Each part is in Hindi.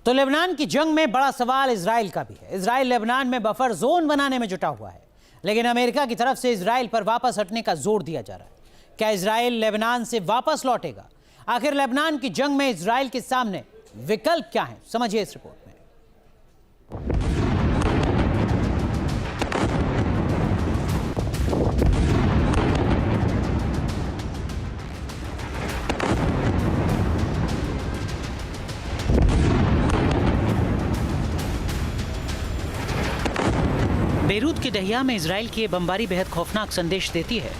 तो लेबनान की जंग में बड़ा सवाल इजराइल का भी है। इजराइल लेबनान में बफर जोन बनाने में जुटा हुआ है, लेकिन अमेरिका की तरफ से इजराइल पर वापस हटने का जोर दिया जा रहा है। क्या इजराइल लेबनान से वापस लौटेगा? आखिर लेबनान की जंग में इजराइल के सामने विकल्प क्या है, समझिए इस रिपोर्ट में। बेरूत की दहिया में इजराइल की ये बमबारी बेहद खौफनाक संदेश देती है।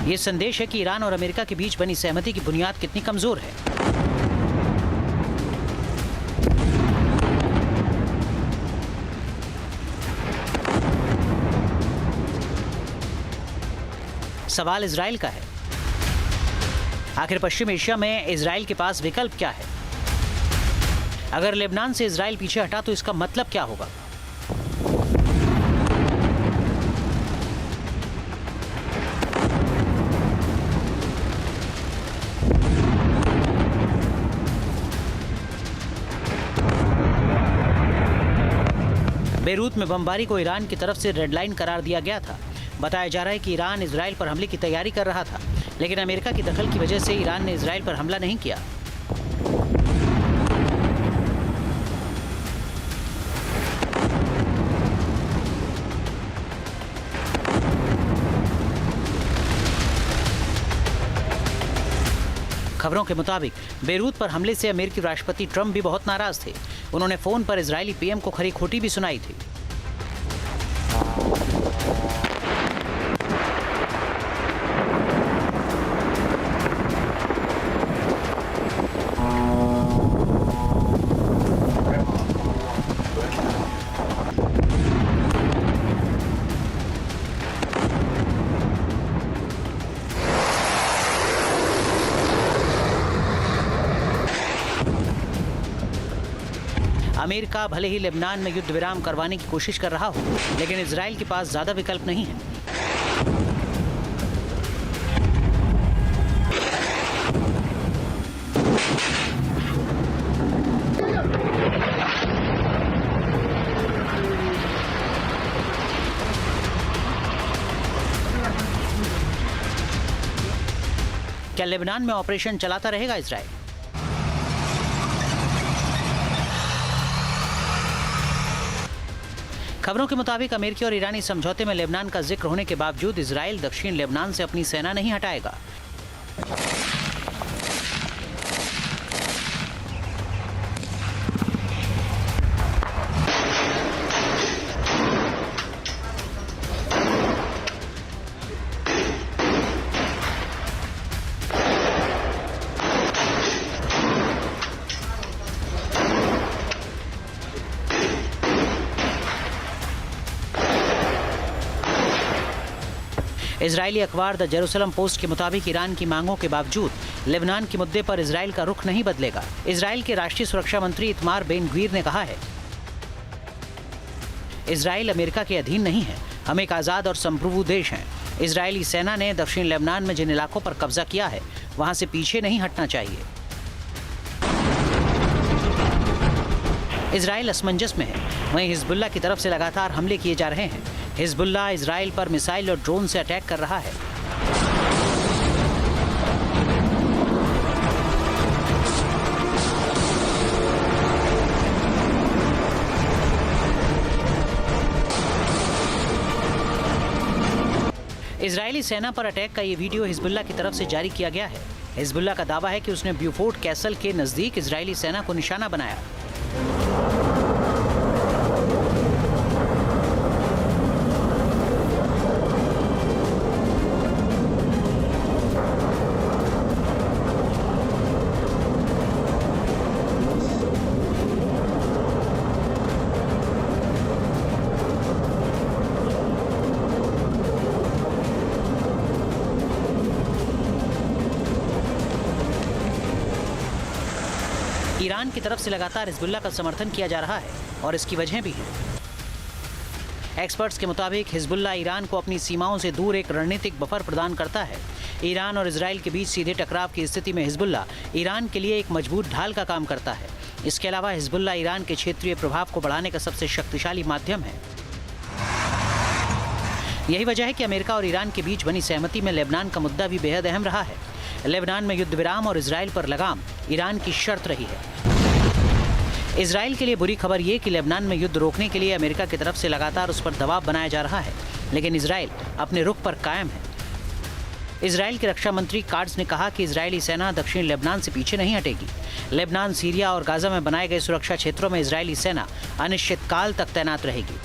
ये संदेश है कि ईरान और अमेरिका के बीच बनी सहमति की बुनियाद कितनी कमजोर है। सवाल इजराइल का है। आखिर पश्चिम एशिया में इजराइल के पास विकल्प क्या है? अगर लेबनान से इजराइल पीछे हटा तो इसका मतलब क्या होगा? बेरूत में बमबारी को ईरान की तरफ से रेड लाइन करार दिया गया था। बताया जा रहा है कि ईरान इजराइल पर हमले की तैयारी कर रहा था, लेकिन अमेरिका की दखल की वजह से ईरान ने इजराइल पर हमला नहीं किया। खबरों के मुताबिक बेरूत पर हमले से अमेरिकी राष्ट्रपति ट्रंप भी बहुत नाराज थे। उन्होंने फोन पर इजरायली पीएम को खरी खोटी भी सुनाई थी। अमेरिका भले ही लेबनान में युद्ध विराम करवाने की कोशिश कर रहा हो, लेकिन इजराइल के पास ज्यादा विकल्प नहीं है। क्या लेबनान में ऑपरेशन चलाता रहेगा इजराइल? खबरों के मुताबिक अमेरिकी और ईरानी समझौते में लेबनान का जिक्र होने के बावजूद इजराइल दक्षिण लेबनान से अपनी सेना नहीं हटाएगा। इजरायली अखबार द जेरूसलम पोस्ट के मुताबिक ईरान की मांगों के बावजूद लेबनान के मुद्दे पर इजराइल का रुख नहीं बदलेगा। इजराइल के राष्ट्रीय सुरक्षा मंत्री इतमार बेन ग्वीर ने कहा है, इजराइल अमेरिका के अधीन नहीं है, हम एक आजाद और संप्रभु देश हैं। इजरायली सेना ने दक्षिण लेबनान में जिन इलाकों पर कब्जा किया है, वहां से पीछे नहीं हटना चाहिए। इजराइल असमंजस में है, वहीं हिजबुल्लाह की तरफ से लगातार हमले किए जा रहे हैं। हिजबुल्लाह इजराइल पर मिसाइल और ड्रोन से अटैक कर रहा है। इजरायली सेना पर अटैक का ये वीडियो हिजबुल्लाह की तरफ से जारी किया गया है। हिजबुल्लाह का दावा है कि उसने ब्यूफोर्ट कैसल के नजदीक इजरायली सेना को निशाना बनाया। ईरान की तरफ से लगातार हिजबुल्लाह का समर्थन किया जा रहा है और इसकी वजह भी है। एक्सपर्ट्स के मुताबिक हिजबुल्लाह ईरान को अपनी सीमाओं से दूर एक रणनीतिक बफर प्रदान करता है। ईरान और इजराइल के बीच सीधे टकराव की स्थिति में हिजबुल्लाह ईरान के लिए एक मजबूत ढाल का काम करता है। इसके अलावा हिजबुल्ला ईरान के क्षेत्रीय प्रभाव को बढ़ाने का सबसे शक्तिशाली माध्यम है। यही वजह है कि अमेरिका और ईरान के बीच बनी सहमति में लेबनान का मुद्दा भी बेहद अहम रहा है। लेबनान में युद्ध विराम और इजराइल पर लगाम ईरान की शर्त रही है। इजराइल के लिए बुरी खबर ये कि लेबनान में युद्ध रोकने के लिए अमेरिका की तरफ से लगातार उस पर दबाव बनाया जा रहा है, लेकिन इजराइल अपने रुख पर कायम है। इजराइल के रक्षा मंत्री काट्ज ने कहा कि इजरायली सेना दक्षिण लेबनान से पीछे नहीं हटेगी। लेबनान, सीरिया और गाजा में बनाए गए सुरक्षा क्षेत्रों में इजरायली सेना अनिश्चितकाल तक तैनात रहेगी।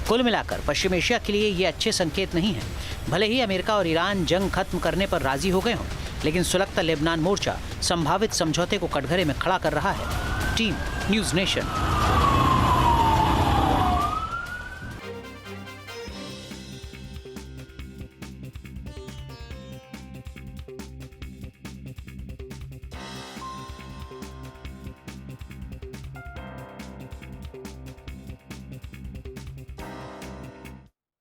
कुल मिलाकर पश्चिम एशिया के लिए ये अच्छे संकेत नहीं हैं। भले ही अमेरिका और ईरान जंग खत्म करने पर राजी हो गए हों, लेकिन सुलगता लेबनान मोर्चा संभावित समझौते को कटघरे में खड़ा कर रहा है। Team news nation.